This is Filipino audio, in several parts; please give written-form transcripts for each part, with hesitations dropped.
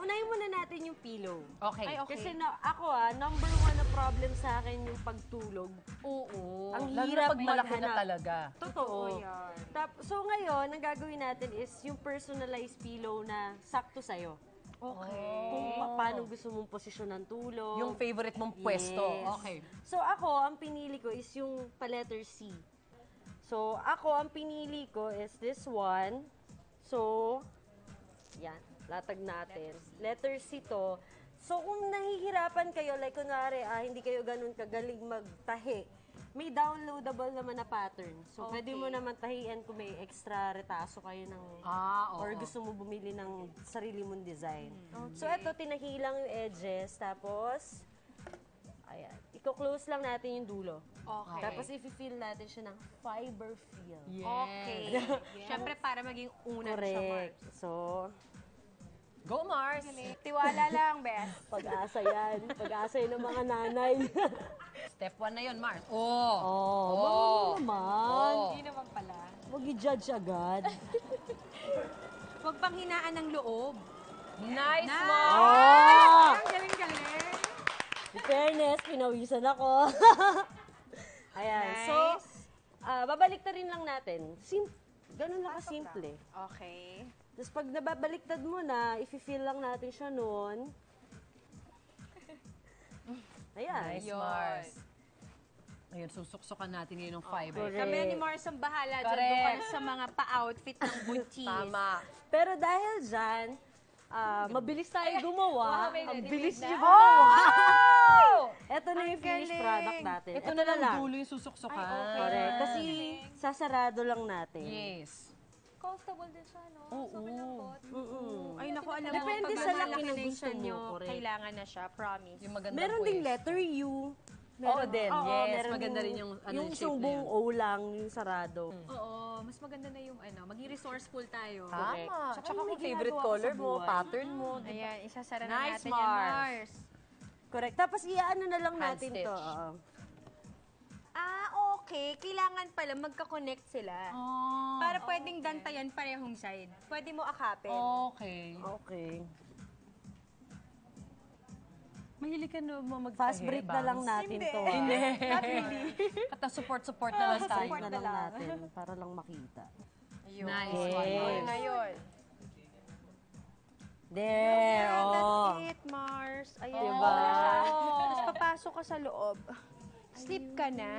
unahin muna natin yung pillow. Okay. Ay, okay. Kasi ako number one na problem sa akin yung pagtulog. Oo. Ang Lalo hirap na pag malaki na maghanap. talaga. Totoo. yan. So ngayon, ang gagawin natin is yung personalized pillow na sakto sa'yo. Okay. Kung paano gusto mong posisyon ng tulog. Yung favorite mong pwesto. Yes. Okay. So ako, ang pinili ko is yung pa-letter C. So ako, ang pinili ko is this one. So, yan. Latag natin. Letter C to. So kung nahihirapan kayo, like kunwari, hindi kayo ganun kagaling magtahi, may downloadable naman na pattern. So, pwede mo naman tahian kung may extra retaso kayo ng... Oo. Or gusto mo bumili ng sarili mong design. So, eto, tinahi lang yung edges. Tapos, ayan. Iko-close lang natin yung dulo. Okay. Tapos, i-feel natin siya ng fiber feel. Yes. Okay. Siyempre, para maging unat siya, Mars. Correct. So, Go, Mars! Tiwala lang, best. pag-asa yan. Pag-asa yun ng mga nanay. Step 1 na yun, Mars. Oh! Oh, naman. Hindi naman pala. Huwag i-judge agad. Huwag pang hinaan ng loob. Nice, Nice! Mars! Oh! Ang galing-galing. In fairness, pinawisan ako. Ayan. Nice. So, babalik na rin lang natin. Ganun lang kasimple. Okay. Tapos pag nababaliktad mo na, i-feel lang natin siya noon. Ayan. Nice, Yun. Mars. Ayun, susuksukan natin yun ng fiber. correct. Kami ni Mars ang bahala dyan. Correct. Doon kayo sa mga pa-outfit ng buntis. Tama. Pero dahil dyan, mabilis tayo gumawa. may Ang ready-made bilis na. niyo gumawa. Oh! Ito na yung finished galing. product natin. Ito na lang dulo yung susuksukan. Correct. Kasi sasarado lang natin. Yes. Comfortable din siya, no? Oo. Sobrang lambot. Mm-mm. Ay, naku, alam mo, Depende pag sa laki malaki ng na yung gusto tiyan mo, nyo, correct. kailangan na siya, promise. Yung magandang Meron ding pwesto. letter U. Oo din, yes. meron Maganda yung- rin yung, ano, yung shape sumbong na yun. O lang, yung sarado. Oo, mas maganda na yung maging resourceful tayo. Tama. Tsaka Tsaka may kung favorite ginagawa ka color sa mo, buhay. pattern mo. Ayan, isasara na Nice, natin Mars. yan, Mars. Correct. Tapos iaano na lang Hand natin stitch. to. Okay. Kailangan pala magka-connect sila. Oh, Para pwedeng dantayan parehong side. Pwede mo akapin. okay. Okay. Mahilig ka na mo mag Fast break na lang natin to. Hindi. Not really. Kata support na lang tayo. Support na lang natin para lang makita. Ayun. Nice Yes. one, Ayun Mars. na yun. There. Ayan, Oh. that's it, Mars. Ayan, Diba? okay na siya. Tapos papasok ka sa loob. Sleep ka na.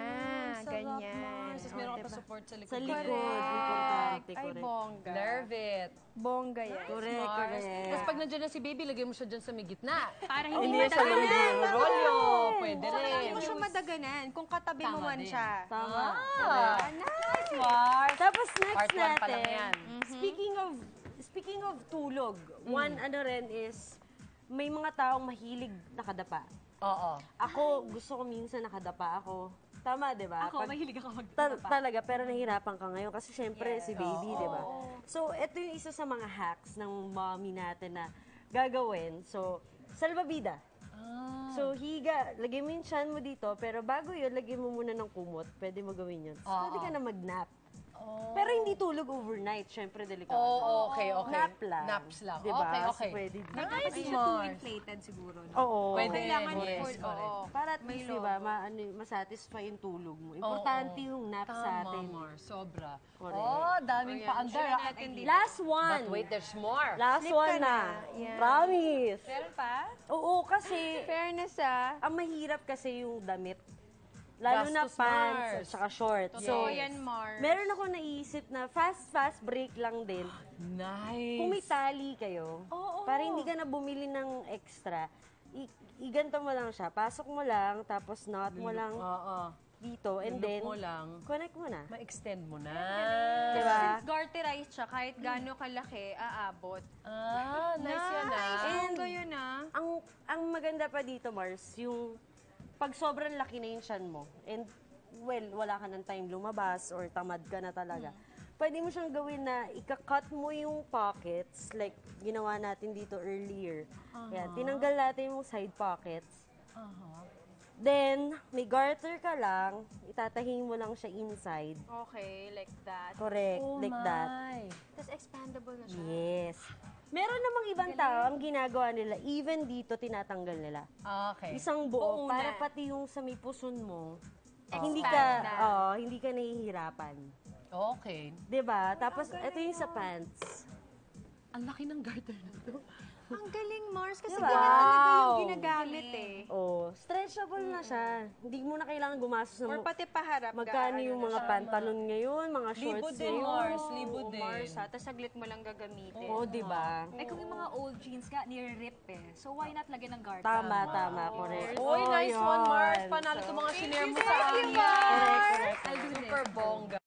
Sarap, Ganyan. Mars. Tapos meron ka pa diba? support sa likod. Sa likod. Correct. Importante. Ay, Correct. bongga. Nerve it. Bongga yan. Correct, Mars. correct. Tapos pag nandiyan na si baby, lagay mo siya dyan sa may gitna. Para Hindi hindi yan sa madaganan. Rolyo. Pwede Saka hindi rin. mo siya madaganan kung katabi mo Tama man din. siya. Tama. Ah, nice, Mars. Tapos next Part 1 pa lang natin, yan. speaking of tulog, one ano rin is, may mga taong mahilig nakadapa. Oo. Ako, gusto ko minsan nakadapa ako. Tama, di ba? Ako, Pag- mahilig ako magdadapa. Talaga, pero nahihirapan ka ngayon kasi syempre si baby, di ba? So, ito yung isa sa mga hacks ng mommy natin na gagawin. So, salbabida. So, higa, lagay mo yung chan mo dito, pero bago yun, lagay mo muna ng kumot. Pwede mo gawin yun. So, pwede ka na mag-nap. Pero hindi tulog overnight, syempre delikado. Oh, okay. Nap lang. Naps lang. Diba? Okay. So, pwede din. Dapat Nice, siya too Mars. inflated siguro. No? Oo. Pwede. Kailangan Yes, full, correct. oo. Para at May least, diba, logo. masatisfy yung tulog mo. Importante yung nap sa Tama, atin. Mars. Sobra. Correct. Oh, daming Ayan, paandar. share ah. natin dito. Last one. But wait, there's more. Last Sleep one ka na. na. Yan. Promise. Meron pa? Oo, kasi Fairness ang mahirap kasi yung damit. Lalo na Gastos, pants Mars. at saka shorts. So, yan, Mars. meron ako naisip na fast break lang din. Nice. Kung may tali kayo, para hindi ka na bumili ng extra, iganto mo lang siya. Pasok mo lang, tapos knot mo lang Oo. dito, and Loop then mo lang. connect mo na. Ma-extend mo na. Diba? Since garterized siya, kahit gaano kalaki, aabot. Ah, nice yan ah. And yun Ang maganda pa dito, Mars, yung pag sobrang laki na yung tiyan mo, and wala ka ng time lumabas or tamad ka na talaga, pwede mo siyang gawin na ika-cut mo yung pockets, like ginawa natin dito earlier. Yan, tinanggal natin yung side pockets. Then, may garter ka lang, itatahin mo lang siya inside. Okay, like that. Correct, Oh like that. my. Tapos expandable na siya. Yes. Meron namang ibang tao, ang ginagawa nila, even dito, tinatanggal nila. Okay. Isang buo, Buo na. para pati yung sa may puson mo, Expand na. hindi ka nahihirapan. Okay. 'Di ba? Tapos, ito yung sa pants. Ang laki ng garter na to. Ang galing, Mars, kasi Diba? ganyan talaga yung Wow. ginagamit eh. Oh, stretchable na siya. Hindi mo na kailangan gumastos Or ng pati paharap. magkano yung mga pantalon ngayon, mga Libo shorts din, ngayon. Mars. Libo Oo, din. Mars, ha? Tapos saglit mo lang gagamitin. Oo, 'di ba? Eh kung yung mga old jeans nga, nire-rip eh. So why not lagyan ng garter? Tama, correct. Uy, nice one, yun. Mars. Panalo itong mga sinare mo sa akin. Correct. Super bongga.